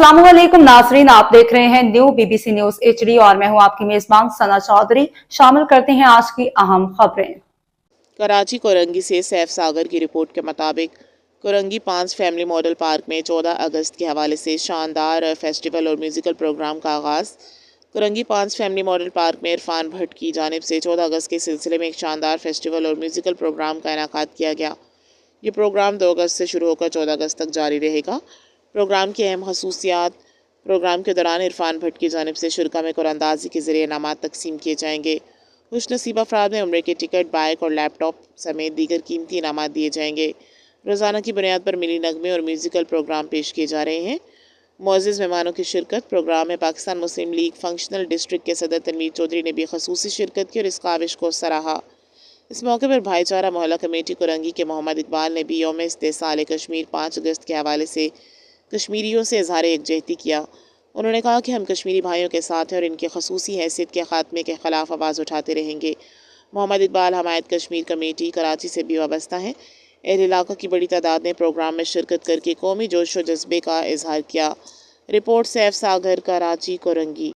अस्सलामुअलैकुम नाजरीन, आप देख रहे हैं न्यू बीबीसी न्यूज HD और मैं हूं आपकी मेजबान सना चौधरी। शामिल करते हैं आज की अहम खबरें। कराची कोरंगी से सैफ सागर की रिपोर्ट के मुताबिक कोरंगी 5 फैमिली मॉडल पार्क में 14 अगस्त के हवाले से शानदार फेस्टिवल और म्यूज़िकल प्रोग्राम का आगाज़। कोरंगी 5 फैमिली मॉडल पार्क में इरफान भट्ट की जानिब से 14 अगस्त के सिलसिले में एक शानदार फेस्टिवल और म्यूज़िकल प्रोग्राम का इनेकाद किया गया। ये प्रोग्राम 2 अगस्त से शुरू होकर 14 अगस्त तक जारी रहेगा। प्रोग्राम की अहम खसूसियात: प्रोग्राम के दौरान इरफान भट्ट की जानिब से शुरका में कुरानंदाजी के ज़रिए इनामात तकसीम किए जाएंगे। खुशनसीब अफराद में उम्रे के टिकट, बाइक और लैपटॉप समेत दीगर कीमती इनामात दिए जाएंगे। रोज़ाना की बुनियाद पर मिली नगमे और म्यूज़िकल प्रोग्राम पेश किए जा रहे हैं। मुअज़्ज़िज़ मेहमानों की शिरकत। प्रोग्राम में पाकिस्तान मुस्लिम लीग फंक्शनल डिस्ट्रिक्ट के सदर तनवीर चौधरी ने भी खसूसी शिरकत की और इस काविश को सराहा। इस मौके पर भाईचारा मोहल्ला कमेटी कोरंगी के मोहम्मद इकबाल ने भी यौम इस्तेसाल कश्मीर 5 अगस्त के हवाले से कश्मीरियों से इजहार यकजहती किया। उन्होंने कहा कि हम कश्मीरी भाइयों के साथ हैं और इनके खसूसी हैसियत के खात्मे के ख़िलाफ़ आवाज़ उठाते रहेंगे। मोहम्मद इकबाल हमायत कश्मीर कमेटी कराची से भी वाबस्ता हैं। अहल इलाका की बड़ी तादाद ने प्रोग्राम में शिरकत करके कौमी जोश व जज्बे का इजहार किया। रिपोर्ट सैफ सागर, कराची, कोरंगी।